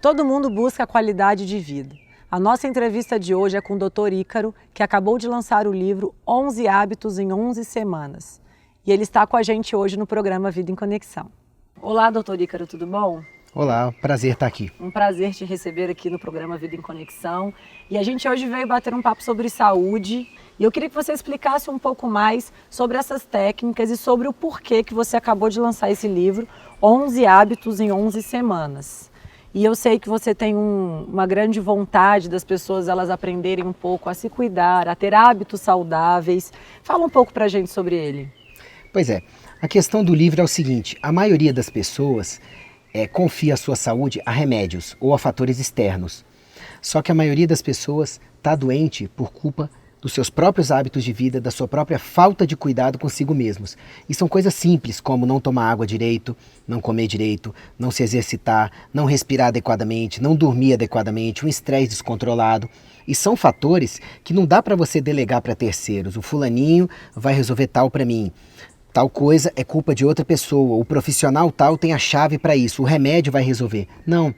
Todo mundo busca a qualidade de vida. A nossa entrevista de hoje é com o Dr. Ícaro, que acabou de lançar o livro 11 Hábitos em 11 Semanas. E ele está com a gente hoje no programa Vida em Conexão. Olá, Dr. Ícaro, tudo bom? Olá, prazer estar aqui. Um prazer te receber aqui no programa Vida em Conexão. E a gente hoje veio bater um papo sobre saúde. E eu queria que você explicasse um pouco mais sobre essas técnicas e sobre o porquê que você acabou de lançar esse livro, 11 Hábitos em 11 Semanas. E eu sei que você tem uma grande vontade das pessoas elas aprenderem um pouco a se cuidar, a ter hábitos saudáveis. Fala um pouco pra gente sobre ele. Pois é, a questão do livro é o seguinte, a maioria das pessoas confia a sua saúde a remédios ou a fatores externos. Só que a maioria das pessoas está doente por culpa dos seus próprios hábitos de vida, da sua própria falta de cuidado consigo mesmos. E são coisas simples, como não tomar água direito, não comer direito, não se exercitar, não respirar adequadamente, não dormir adequadamente, um estresse descontrolado. E são fatores que não dá para você delegar para terceiros. O fulaninho vai resolver tal para mim. Tal coisa é culpa de outra pessoa. O profissional tal tem a chave para isso. O remédio vai resolver. Não.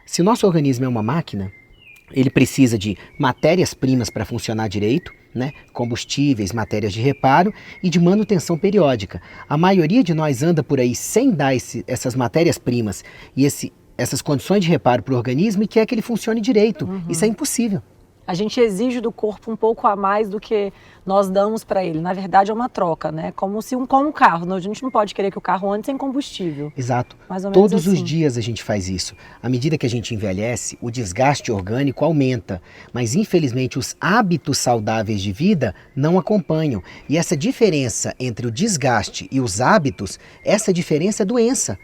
Se o nosso organismo é uma máquina, ele precisa de matérias-primas para funcionar direito, né? Combustíveis, matérias de reparo e de manutenção periódica. A maioria de nós anda por aí sem dar essas matérias-primas e essas condições de reparo para o organismo e quer que ele funcione direito. Isso é impossível. A gente exige do corpo um pouco a mais do que nós damos para ele. Na verdade é uma troca, né? Como um carro. A gente não pode querer que o carro ande sem combustível. Exato. Mais ou menos Todos assim. os dias a gente faz isso. À medida que a gente envelhece, o desgaste orgânico aumenta. Mas infelizmente os hábitos saudáveis de vida não acompanham. E essa diferença entre o desgaste e os hábitos, essa diferença é doença.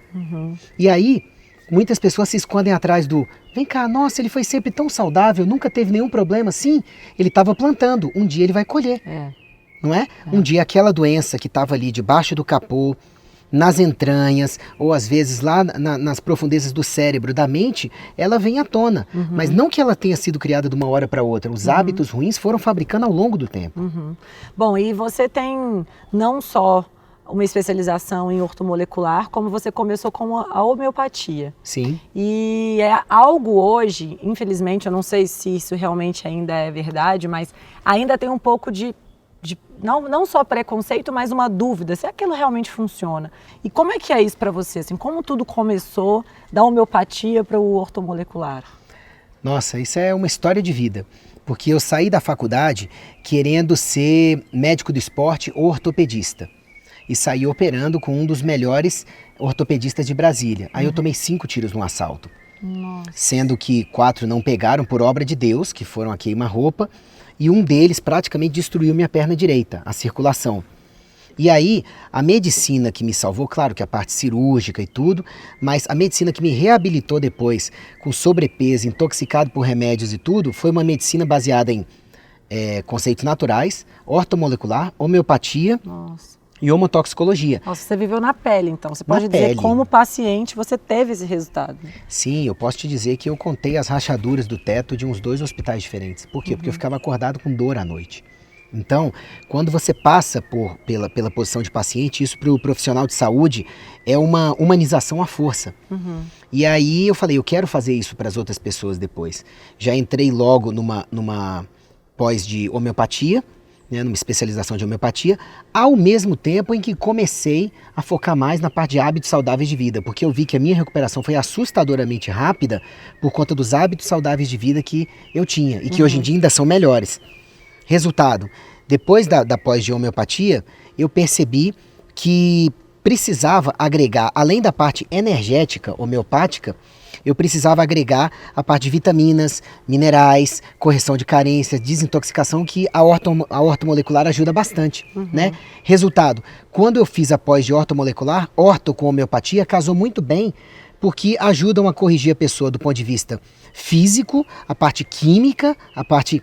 E aí, muitas pessoas se escondem atrás do vem cá, nossa, ele foi sempre tão saudável, nunca teve nenhum problema. Sim, ele estava plantando, um dia ele vai colher, não é? Um dia aquela doença que estava ali debaixo do capô, nas entranhas, ou às vezes lá nas profundezas do cérebro, da mente, ela vem à tona. Mas não que ela tenha sido criada de uma hora para outra, os hábitos ruins foram fabricando ao longo do tempo. Bom, e você tem não só uma especialização em ortomolecular, como você começou com a homeopatia. Sim. E é algo hoje, infelizmente, eu não sei se isso realmente ainda é verdade, mas ainda tem um pouco de não só preconceito, mas uma dúvida, se aquilo realmente funciona. E como é que é isso para você? Assim, como tudo começou da homeopatia para o ortomolecular? Nossa, isso é uma história de vida. Porque eu saí da faculdade querendo ser médico do esporte ou ortopedista. E saí operando com um dos melhores ortopedistas de Brasília. Aí eu tomei 5 tiros num assalto. Nossa. Sendo que 4 não pegaram por obra de Deus, que foram a queima-roupa, e um deles praticamente destruiu minha perna direita, a circulação. E aí, a medicina que me salvou, claro que a parte cirúrgica e tudo, mas a medicina que me reabilitou depois, com sobrepeso, intoxicado por remédios e tudo, foi uma medicina baseada em conceitos naturais, ortomolecular, homeopatia. Nossa. E homotoxicologia. Nossa, você viveu na pele, então. Você pode Na dizer pele. como paciente você teve esse resultado. Sim, eu posso te dizer que eu contei as rachaduras do teto de uns 2 hospitais diferentes. Por quê? Porque eu ficava acordado com dor à noite. Então, quando você passa pela posição de paciente, isso para o profissional de saúde é uma humanização à força. E aí eu falei, eu quero fazer isso para as outras pessoas depois. Já entrei logo numa pós de homeopatia, numa especialização de homeopatia, ao mesmo tempo em que comecei a focar mais na parte de hábitos saudáveis de vida, porque eu vi que a minha recuperação foi assustadoramente rápida por conta dos hábitos saudáveis de vida que eu tinha e que hoje em dia ainda são melhores. Resultado, depois da pós de homeopatia, eu percebi que precisava agregar, além da parte energética homeopática, eu precisava agregar a parte de vitaminas, minerais, correção de carências, desintoxicação, que a ortomolecular ajuda bastante, né? Resultado, quando eu fiz a pós de ortomolecular, orto com homeopatia casou muito bem, porque ajudam a corrigir a pessoa do ponto de vista físico, a parte química, a parte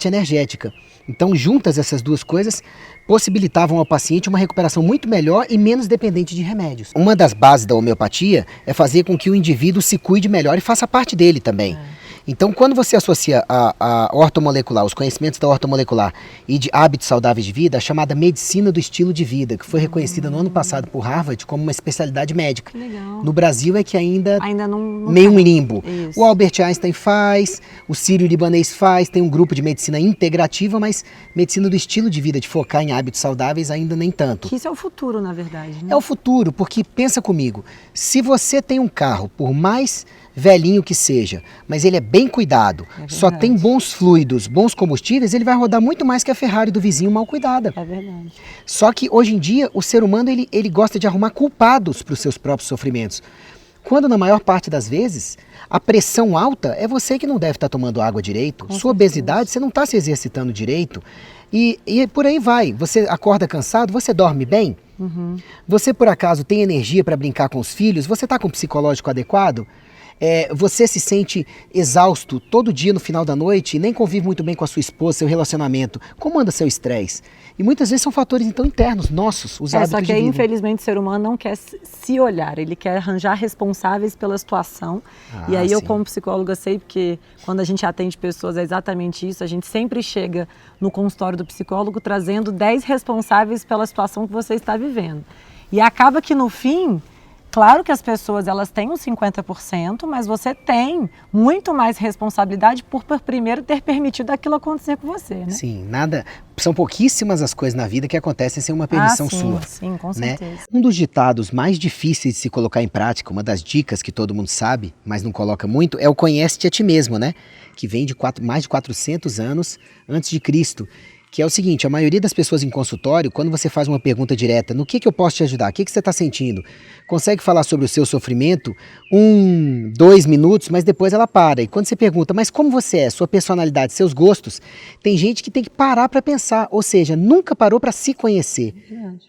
energética. Então, juntas essas duas coisas possibilitavam ao paciente uma recuperação muito melhor e menos dependente de remédios. Uma das bases da homeopatia é fazer com que o indivíduo se cuide melhor e faça parte dele também. Então, quando você associa a ortomolecular, os conhecimentos da ortomolecular e de hábitos saudáveis de vida, a chamada medicina do estilo de vida, que foi reconhecida no ano passado por Harvard como uma especialidade médica. Que legal. No Brasil é que ainda não meio um limbo. Isso. O Albert Einstein faz, o Sírio-Libanês faz, tem um grupo de medicina integrativa, mas medicina do estilo de vida, de focar em hábitos saudáveis, ainda nem tanto. Que isso é o futuro, na verdade, né? É o futuro, porque pensa comigo, se você tem um carro, por mais velhinho que seja, mas ele é bem cuidado, só tem bons fluidos, bons combustíveis, ele vai rodar muito mais que a Ferrari do vizinho mal cuidada. É verdade. Só que hoje em dia o ser humano ele gosta de arrumar culpados para os seus próprios sofrimentos. Quando na maior parte das vezes a pressão alta é você que não deve estar tomando água direito, sua obesidade, você não está se exercitando direito e por aí vai. Você acorda cansado, você dorme bem? Você por acaso tem energia para brincar com os filhos? Você está com o psicológico adequado? Você se sente exausto todo dia no final da noite e nem convive muito bem com a sua esposa, seu relacionamento. Como anda seu estresse? E muitas vezes são fatores então internos, nossos, os hábitos Só que de vida. infelizmente o ser humano não quer se olhar, ele quer arranjar responsáveis pela situação. E aí eu como psicóloga sei, porque quando a gente atende pessoas é exatamente isso, a gente sempre chega no consultório do psicólogo trazendo 10 responsáveis pela situação que você está vivendo. E acaba que no fim, claro que as pessoas elas têm uns 50%, mas você tem muito mais responsabilidade por primeiro ter permitido aquilo acontecer com você, né? Sim, são pouquíssimas as coisas na vida que acontecem sem uma permissão sua. Sim, com certeza. Um dos ditados mais difíceis de se colocar em prática, uma das dicas que todo mundo sabe, mas não coloca muito, é o conhece-te a ti mesmo, né? Que vem de mais de 400 anos antes de Cristo. Que é o seguinte, a maioria das pessoas em consultório, quando você faz uma pergunta direta, no que eu posso te ajudar? O que você está sentindo? Consegue falar sobre o seu sofrimento 1, 2 minutos, mas depois ela para. E quando você pergunta, mas como você é, sua personalidade, seus gostos, tem gente que tem que parar para pensar, ou seja, nunca parou para se conhecer,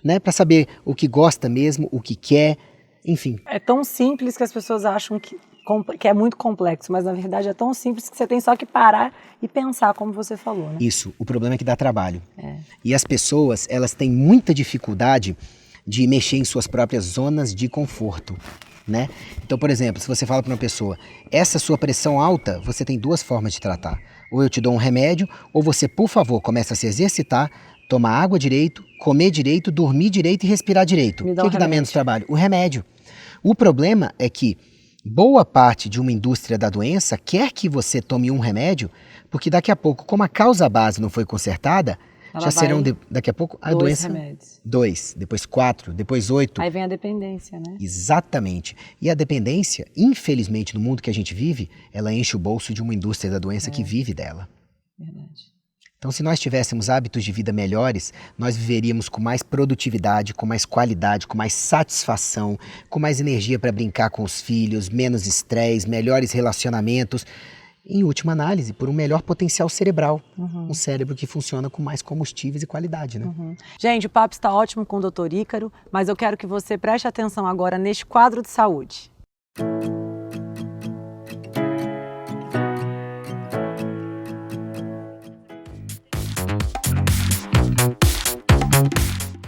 né? Para saber o que gosta mesmo, o que quer, enfim. É tão simples que as pessoas acham que é muito complexo, mas na verdade é tão simples que você tem só que parar e pensar, como você falou, né? Isso, o problema é que dá trabalho. E as pessoas, elas têm muita dificuldade de mexer em suas próprias zonas de conforto, né? Então, por exemplo, se você fala para uma pessoa, essa sua pressão alta, você tem 2 formas de tratar. Ou eu te dou um remédio, ou você, por favor, começa a se exercitar, tomar água direito, comer direito, dormir direito e respirar direito. O que dá menos trabalho? O remédio. O problema é que boa parte de uma indústria da doença quer que você tome um remédio, porque daqui a pouco, como a causa base não foi consertada, serão daqui a pouco a 2 doença... remédios. 2, depois 4, depois 8. Aí vem a dependência, né? Exatamente. E a dependência, infelizmente, no mundo que a gente vive, ela enche o bolso de uma indústria da doença que vive dela. Verdade. Então, se nós tivéssemos hábitos de vida melhores, nós viveríamos com mais produtividade, com mais qualidade, com mais satisfação, com mais energia para brincar com os filhos, menos estresse, melhores relacionamentos. Em última análise, por um melhor potencial cerebral. Um cérebro que funciona com mais combustíveis e qualidade, né? Gente, o papo está ótimo com o Dr. Ícaro, mas eu quero que você preste atenção agora neste quadro de saúde.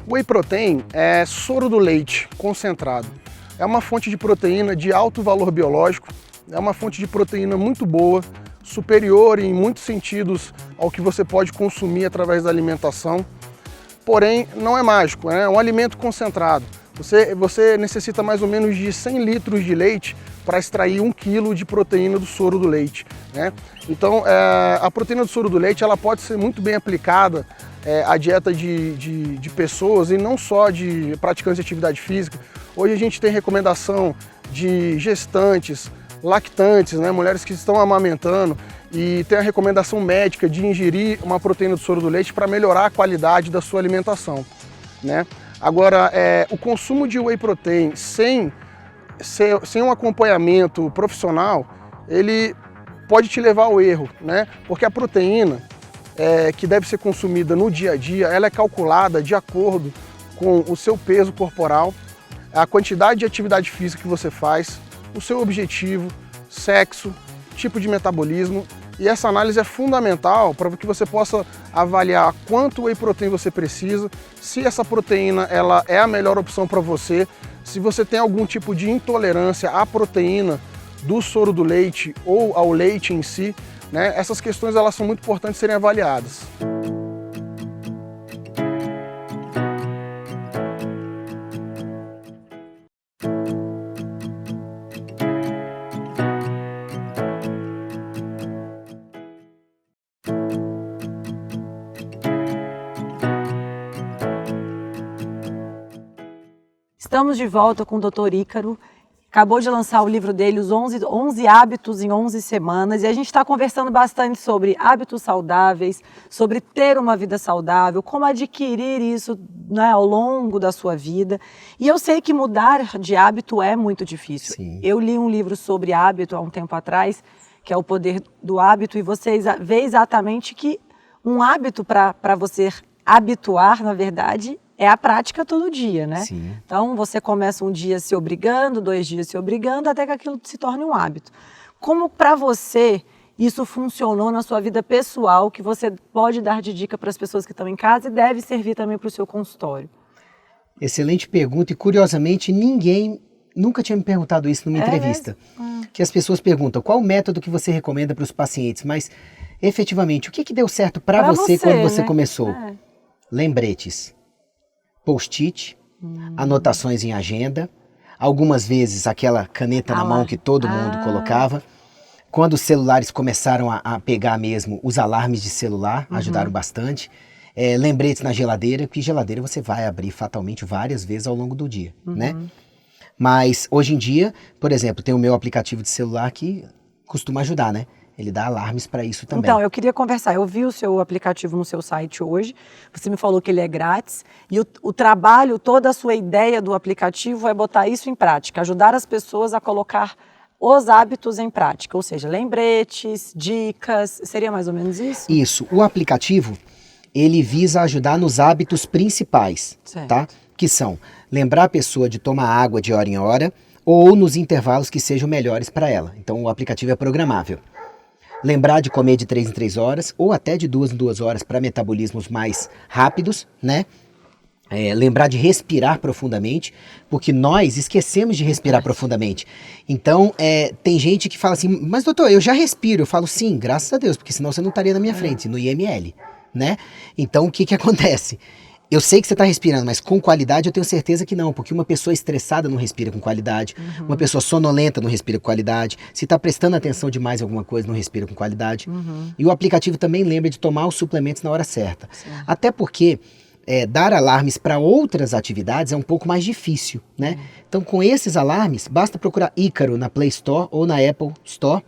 Whey protein é soro do leite concentrado. É uma fonte de proteína de alto valor biológico, é uma fonte de proteína muito boa, superior em muitos sentidos ao que você pode consumir através da alimentação. Porém, não é mágico, é um alimento concentrado. Você necessita mais ou menos de 100 litros de leite para extrair 1 quilo de proteína do soro do leite, né? Então, a proteína do soro do leite ela pode ser muito bem aplicada à dieta de pessoas e não só de praticantes de atividade física. Hoje a gente tem recomendação de gestantes, lactantes, né? Mulheres que estão amamentando, e tem a recomendação médica de ingerir uma proteína do soro do leite para melhorar a qualidade da sua alimentação, né? Agora, o consumo de whey protein sem um acompanhamento profissional, ele pode te levar ao erro, né? Porque a proteína que deve ser consumida no dia a dia, ela é calculada de acordo com o seu peso corporal, a quantidade de atividade física que você faz, o seu objetivo, sexo, tipo de metabolismo. E essa análise é fundamental para que você possa avaliar quanto whey protein você precisa, se essa proteína ela é a melhor opção para você, se você tem algum tipo de intolerância à proteína do soro do leite ou ao leite em si, né? Essas questões elas são muito importantes serem avaliadas. Estamos de volta com o Dr. Ícaro. Acabou de lançar o livro dele, os 11 hábitos em 11 semanas, e a gente está conversando bastante sobre hábitos saudáveis, sobre ter uma vida saudável, como adquirir isso, né, ao longo da sua vida. E eu sei que mudar de hábito é muito difícil. Sim. Eu li um livro sobre hábito há um tempo atrás, que é O Poder do Hábito, e você vê exatamente que um hábito para você habituar, na verdade, é a prática todo dia, né? Sim. Então, você começa um dia se obrigando, 2 dias se obrigando, até que aquilo se torne um hábito. Como para você isso funcionou na sua vida pessoal, que você pode dar de dica para as pessoas que estão em casa e deve servir também para o seu consultório? Excelente pergunta e, curiosamente, ninguém nunca tinha me perguntado isso numa entrevista. Que as pessoas perguntam qual o método que você recomenda para os pacientes, mas, efetivamente, o que deu certo para você quando você né? começou? Lembretes. Post-it, anotações em agenda, algumas vezes aquela caneta na mão que todo mundo colocava. Quando os celulares começaram a pegar mesmo, os alarmes de celular ajudaram bastante. Lembretes na geladeira, que geladeira você vai abrir fatalmente várias vezes ao longo do dia, né? Mas hoje em dia, por exemplo, tem o meu aplicativo de celular que costuma ajudar, né? Ele dá alarmes para isso também. Então, eu queria conversar. Eu vi o seu aplicativo no seu site hoje. Você me falou que ele é grátis. E o trabalho, toda a sua ideia do aplicativo é botar isso em prática, ajudar as pessoas a colocar os hábitos em prática. Ou seja, lembretes, dicas. Seria mais ou menos isso? Isso. O aplicativo, ele visa ajudar nos hábitos principais, tá? Que são lembrar a pessoa de tomar água de hora em hora ou nos intervalos que sejam melhores para ela. Então, o aplicativo é programável. Lembrar de comer de 3 em 3 horas ou até de 2 em 2 horas para metabolismos mais rápidos, né? Lembrar de respirar profundamente, porque nós esquecemos de respirar profundamente. Então, tem gente que fala assim, mas doutor, eu já respiro. Eu falo, sim, graças a Deus, porque senão você não estaria na minha frente, no IML, né? Então, o que acontece? Eu sei que você está respirando, mas com qualidade eu tenho certeza que não, porque uma pessoa estressada não respira com qualidade, uma pessoa sonolenta não respira com qualidade, se está prestando atenção demais em alguma coisa não respira com qualidade. E o aplicativo também lembra de tomar os suplementos na hora certa. Até porque dar alarmes para outras atividades é um pouco mais difícil, né? Então com esses alarmes, basta procurar Ícaro na Play Store ou na Apple Store,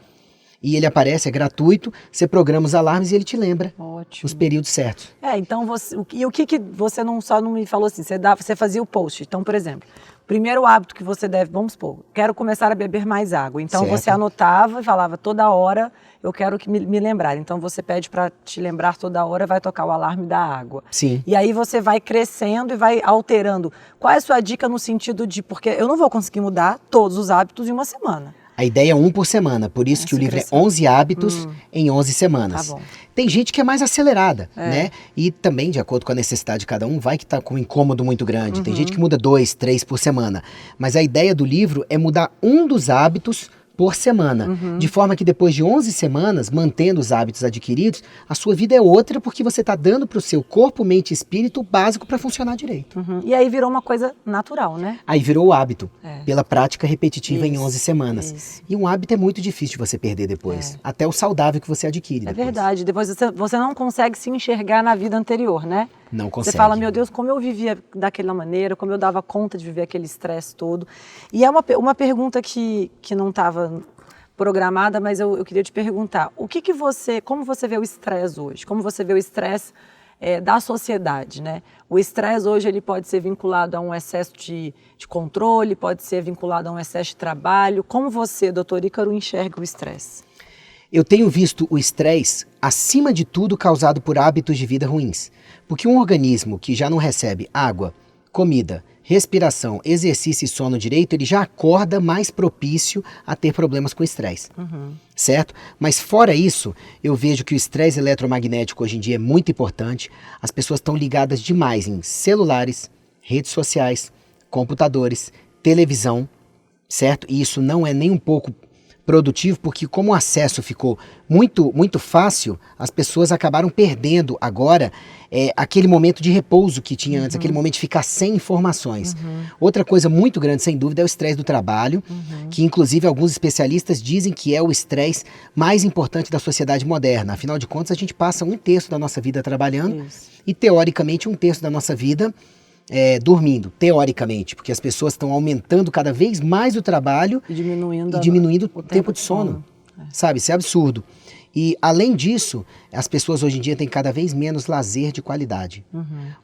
e ele aparece, é gratuito, você programa os alarmes e ele te lembra os períodos certos. Então o que você não me falou assim, você fazia o post. Então, por exemplo, primeiro hábito que você deve, vamos supor, quero começar a beber mais água. Então você anotava e falava toda hora, eu quero que me lembrar. Então você pede para te lembrar toda hora, vai tocar o alarme da água. Sim. E aí você vai crescendo e vai alterando. Qual é a sua dica no sentido de, porque eu não vou conseguir mudar todos os hábitos em uma semana. A ideia é 1 por semana, por isso que o livro é 11 hábitos em 11 semanas. Tá bom. Tem gente que é mais acelerada, né? E também, de acordo com a necessidade de cada um, vai que tá com um incômodo muito grande. Tem gente que muda 2, 3 por semana. Mas a ideia do livro é mudar um dos hábitos por semana, de forma que depois de 11 semanas, mantendo os hábitos adquiridos, a sua vida é outra porque você está dando para o seu corpo, mente e espírito o básico para funcionar direito. E aí virou uma coisa natural, né? Aí virou o hábito, pela prática repetitiva em 11 semanas. Isso. E um hábito é muito difícil de você perder depois, até o saudável que você adquire depois. É verdade, depois você não consegue se enxergar na vida anterior, né? Não consegue. Você fala, meu Deus, como eu vivia daquela maneira, como eu dava conta de viver aquele estresse todo. E é uma pergunta que não estava programada, mas eu queria te perguntar, como você vê o estresse hoje? Como você vê o estresse da sociedade, né? O estresse hoje ele pode ser vinculado a um excesso de controle, pode ser vinculado a um excesso de trabalho. Como você, doutor Ícaro, enxerga o estresse? Eu tenho visto o estresse, acima de tudo, causado por hábitos de vida ruins. Porque um organismo que já não recebe água, comida, respiração, exercício e sono direito, ele já acorda mais propício a ter problemas com estresse, certo? Mas fora isso, eu vejo que o estresse eletromagnético hoje em dia é muito importante. As pessoas estão ligadas demais em celulares, redes sociais, computadores, televisão, certo? E isso não é nem um pouco produtivo, porque como o acesso ficou muito fácil, as pessoas acabaram perdendo agora aquele momento de repouso que tinha antes, aquele momento de ficar sem informações. Outra coisa muito grande, sem dúvida, é o estresse do trabalho, que inclusive alguns especialistas dizem que é o estresse mais importante da sociedade moderna. Afinal de contas, a gente passa 1/3 da nossa vida trabalhando e, teoricamente, 1/3 da nossa vida dormindo, teoricamente, porque as pessoas estão aumentando cada vez mais o trabalho e diminuindo o tempo de sono. Sabe, isso é absurdo. E, além disso, as pessoas hoje em dia têm cada vez menos lazer de qualidade.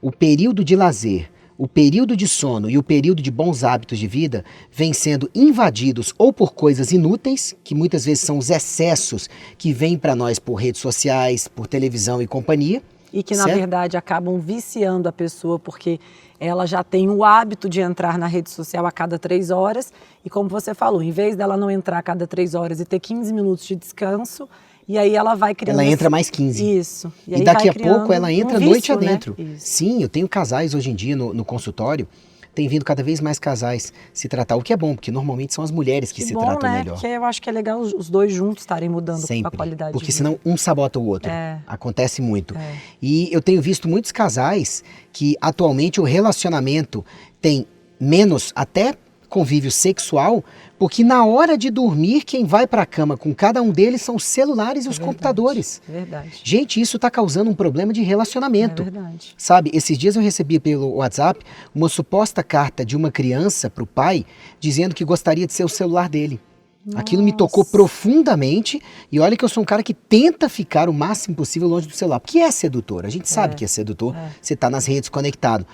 O período de lazer, o período de sono e o período de bons hábitos de vida vêm sendo invadidos ou por coisas inúteis, que muitas vezes são os excessos que vêm para nós por redes sociais, por televisão e companhia. E que, na verdade, acabam viciando a pessoa, porque ela já tem o hábito de entrar na rede social a cada 3 horas. E como você falou, em vez dela não entrar a cada 3 horas e ter 15 minutos de descanso, e aí ela vai criando... Ela entra mais 15. Isso. E daqui a pouco ela entra noite vício, adentro. Né? Sim, eu tenho casais hoje em dia no consultório. Tem vindo cada vez mais casais se tratar, o que é bom, porque normalmente são as mulheres que se tratam melhor. Porque eu acho que é legal os dois juntos estarem mudando Sempre, a qualidade porque de vida. senão um sabota o outro. Acontece muito. E eu tenho visto muitos casais que atualmente o relacionamento tem menos até convívio sexual, porque na hora de dormir, quem vai para a cama com cada um deles são os celulares e os computadores. É verdade. Gente, isso está causando um problema de relacionamento. É verdade. Sabe, esses dias eu recebi pelo WhatsApp uma suposta carta de uma criança para o pai, dizendo que gostaria de ser o celular dele. Aquilo me tocou profundamente, e olha que eu sou um cara que tenta ficar o máximo possível longe do celular, porque é sedutor, a gente sabe que é sedutor, você está nas redes conectado.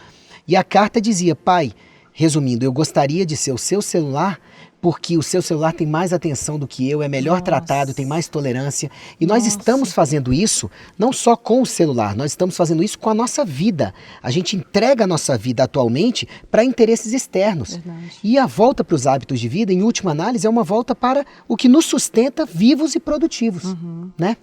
E a carta dizia: pai, resumindo, eu gostaria de ser o seu celular porque o seu celular tem mais atenção do que eu, é melhor tratado, tem mais tolerância. E nós estamos fazendo isso não só com o celular, nós estamos fazendo isso com a nossa vida. A gente entrega a nossa vida atualmente para interesses externos. Verdade. E a volta para os hábitos de vida, em última análise, é uma volta para o que nos sustenta vivos e produtivos, né?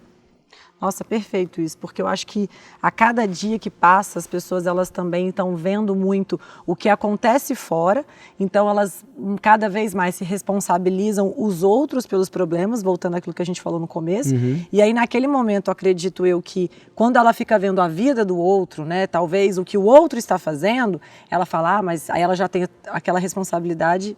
Nossa, perfeito isso, porque eu acho que a cada dia que passa, as pessoas elas também estão vendo muito o que acontece fora, então elas cada vez mais se responsabilizam os outros pelos problemas, voltando àquilo que a gente falou no começo, e aí naquele momento, acredito eu que quando ela fica vendo a vida do outro, né, talvez o que o outro está fazendo, ela fala, mas aí ela já tem aquela responsabilidade.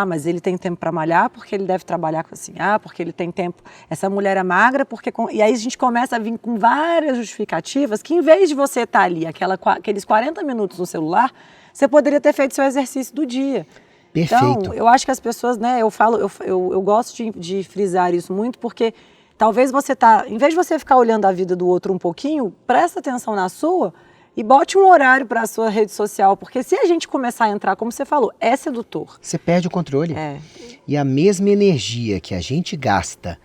Mas ele tem tempo para malhar porque ele deve trabalhar assim. Porque ele tem tempo. Essa mulher é magra porque... E aí a gente começa a vir com várias justificativas que, em vez de você estar ali aqueles 40 minutos no celular, você poderia ter feito seu exercício do dia. Perfeito. Então, eu acho que as pessoas, né, eu gosto de frisar isso muito, porque talvez em vez de você ficar olhando a vida do outro um pouquinho, presta atenção na sua e bote um horário para a sua rede social, porque se a gente começar a entrar, como você falou, é sedutor. Você perde o controle. E a mesma energia que a gente gasta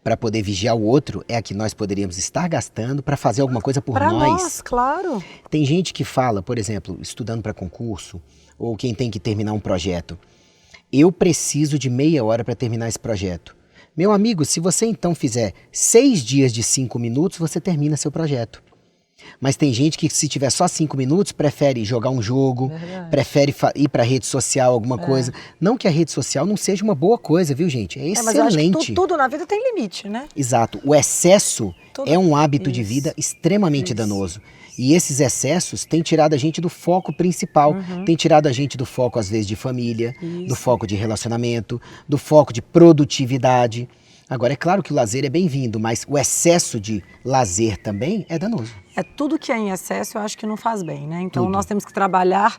para poder vigiar o outro é a que nós poderíamos estar gastando para fazer alguma coisa por pra nós. Nós, claro. Tem gente que fala, por exemplo, estudando para concurso, ou quem tem que terminar um projeto. Eu preciso de meia hora para terminar esse projeto. Meu amigo, se você então fizer 6 dias de 5 minutos, você termina seu projeto. Mas tem gente que, se tiver só 5 minutos, prefere jogar um jogo, prefere ir para a rede social, alguma coisa. Não que a rede social não seja uma boa coisa, viu, gente? É excelente. Mas eu acho que tudo na vida tem limite, né? Exato. O excesso é um hábito de vida extremamente danoso. E esses excessos têm tirado a gente do foco principal. Tem tirado a gente do foco, às vezes, de família, do foco de relacionamento, do foco de produtividade. Agora, é claro que o lazer é bem-vindo, mas o excesso de lazer também é danoso. Tudo que é em excesso eu acho que não faz bem, né? Então nós temos que trabalhar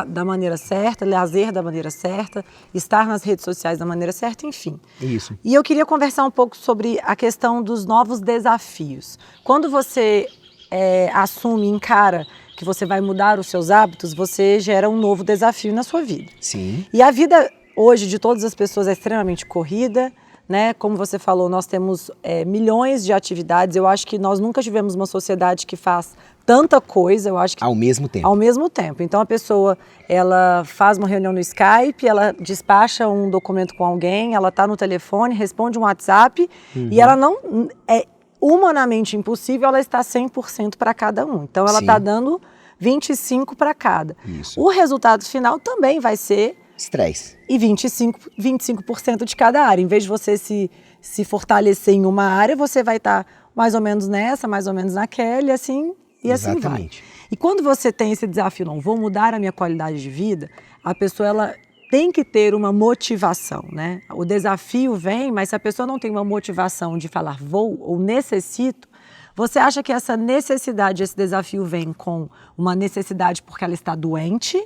da maneira certa, lazer da maneira certa, estar nas redes sociais da maneira certa, enfim. Isso. E eu queria conversar um pouco sobre a questão dos novos desafios. Quando você assume, encara que você vai mudar os seus hábitos, você gera um novo desafio na sua vida. Sim. E a vida hoje de todas as pessoas é extremamente corrida, né? Como você falou, nós temos milhões de atividades. Eu acho que nós nunca tivemos uma sociedade que faz tanta coisa. Eu acho que ao mesmo tempo. Ao mesmo tempo. Então a pessoa, ela faz uma reunião no Skype, ela despacha um documento com alguém, ela está no telefone, responde um WhatsApp e ela não é humanamente impossível ela estar 100% para cada um. Então ela está dando 25 para cada. Isso. O resultado final também vai ser Estresse. E 25% de cada área. Em vez de você se fortalecer em uma área, você vai estar mais ou menos nessa, mais ou menos naquela, e assim vai. Exatamente. E quando você tem esse desafio, não, vou mudar a minha qualidade de vida, a pessoa ela tem que ter uma motivação, né? O desafio vem, mas se a pessoa não tem uma motivação de falar vou ou necessito, você acha que essa necessidade, esse desafio vem com uma necessidade porque ela está doente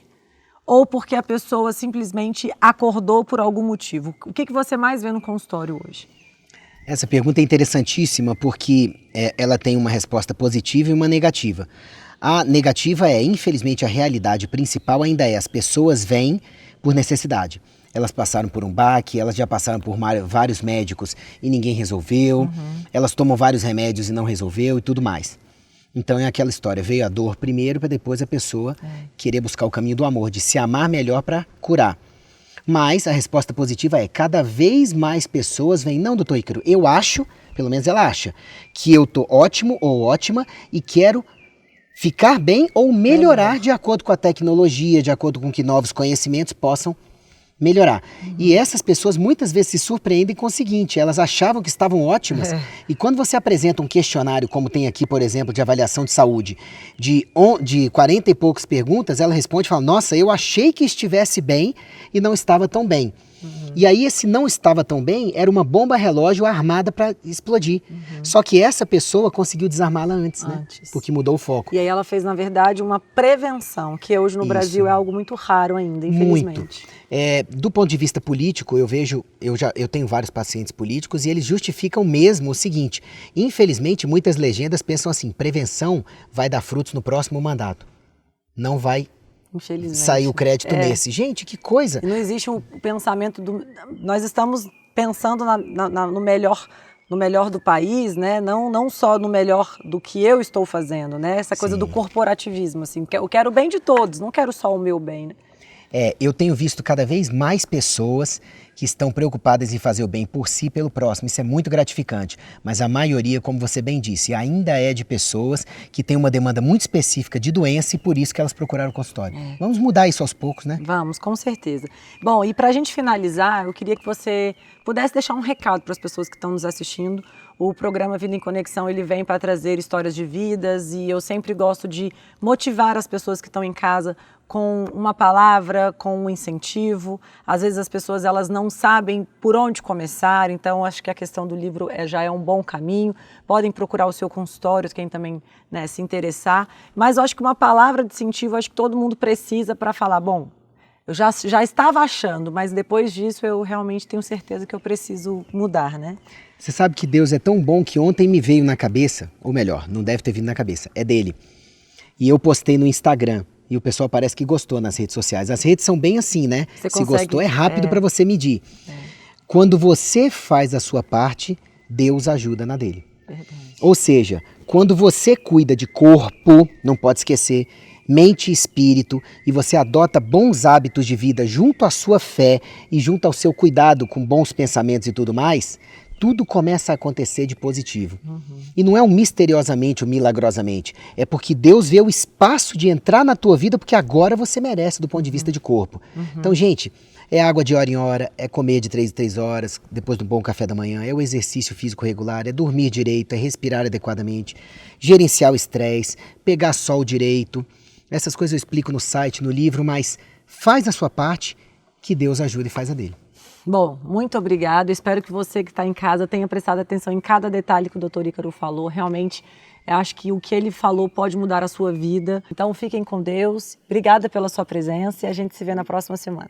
ou porque a pessoa simplesmente acordou por algum motivo? O que você mais vê no consultório hoje? Essa pergunta é interessantíssima porque ela tem uma resposta positiva e uma negativa. A negativa é, infelizmente, a realidade principal ainda é as pessoas vêm por necessidade. Elas passaram por um baque, elas já passaram por vários médicos e ninguém resolveu. Elas tomam vários remédios e não resolveu e tudo mais. Então é aquela história, veio a dor primeiro para depois a pessoa querer buscar o caminho do amor, de se amar melhor para curar. Mas a resposta positiva é, cada vez mais pessoas vêm, não, doutor Ícaro, eu acho, pelo menos ela acha, que eu tô ótimo ou ótima e quero ficar bem ou melhorar de acordo com a tecnologia, de acordo com que novos conhecimentos possam melhorar. E essas pessoas muitas vezes se surpreendem com o seguinte, elas achavam que estavam ótimas e quando você apresenta um questionário, como tem aqui, por exemplo, de avaliação de saúde, de 40 e poucas perguntas, ela responde e fala, nossa, eu achei que estivesse bem e não estava tão bem. E aí esse não estava tão bem era uma bomba relógio armada para explodir. Só que essa pessoa conseguiu desarmá-la antes, né? Porque mudou o foco. E aí ela fez, na verdade, uma prevenção, que hoje no Brasil é algo muito raro ainda, infelizmente. Muito. Do ponto de vista político, eu tenho vários pacientes políticos e eles justificam mesmo o seguinte, infelizmente muitas legendas pensam assim, prevenção vai dar frutos no próximo mandato. Não vai sair o crédito nesse. Gente, que coisa! E não existe o pensamento do... Nós estamos pensando no melhor do país, né? Não só no melhor do que eu estou fazendo, né? Essa coisa do corporativismo, assim. Eu quero o bem de todos, não quero só o meu bem, né? Eu tenho visto cada vez mais pessoas que estão preocupadas em fazer o bem por si e pelo próximo. Isso é muito gratificante. Mas a maioria, como você bem disse, ainda é de pessoas que têm uma demanda muito específica de doença e por isso que elas procuraram o consultório. Vamos mudar isso aos poucos, né? Vamos, com certeza. Bom, e para a gente finalizar, eu queria que você pudesse deixar um recado para as pessoas que estão nos assistindo. O programa Vida em Conexão, ele vem para trazer histórias de vidas e eu sempre gosto de motivar as pessoas que estão em casa com uma palavra, com um incentivo. Às vezes as pessoas elas não sabem por onde começar, então acho que a questão do livro já é um bom caminho. Podem procurar o seu consultório, quem também se interessar. Mas eu acho que uma palavra de incentivo, acho que todo mundo precisa para falar, bom, eu já estava achando, mas depois disso eu realmente tenho certeza que eu preciso mudar, né? Você sabe que Deus é tão bom que ontem me veio na cabeça, ou melhor, não deve ter vindo na cabeça, é dele. E eu postei no Instagram. E o pessoal parece que gostou nas redes sociais. As redes são bem assim, né? Se gostou é rápido para você medir. Quando você faz a sua parte, Deus ajuda na dele. Verdade. Ou seja, quando você cuida de corpo, não pode esquecer, mente e espírito, e você adota bons hábitos de vida junto à sua fé e junto ao seu cuidado com bons pensamentos e tudo mais, tudo começa a acontecer de positivo. E não é um misteriosamente ou milagrosamente, é porque Deus vê o espaço de entrar na tua vida porque agora você merece do ponto de vista de corpo. Então, gente, é água de hora em hora, é comer de 3 em 3 horas, depois do bom café da manhã, é o exercício físico regular, é dormir direito, é respirar adequadamente, gerenciar o estresse, pegar sol direito. Essas coisas eu explico no site, no livro, mas faz a sua parte que Deus ajuda e faz a dele. Bom, muito obrigada. Espero que você que está em casa tenha prestado atenção em cada detalhe que o Dr. Ícaro falou. Realmente, eu acho que o que ele falou pode mudar a sua vida. Então, fiquem com Deus. Obrigada pela sua presença e a gente se vê na próxima semana.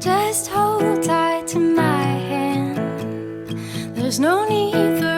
Just hold tight to my hand. There's no need for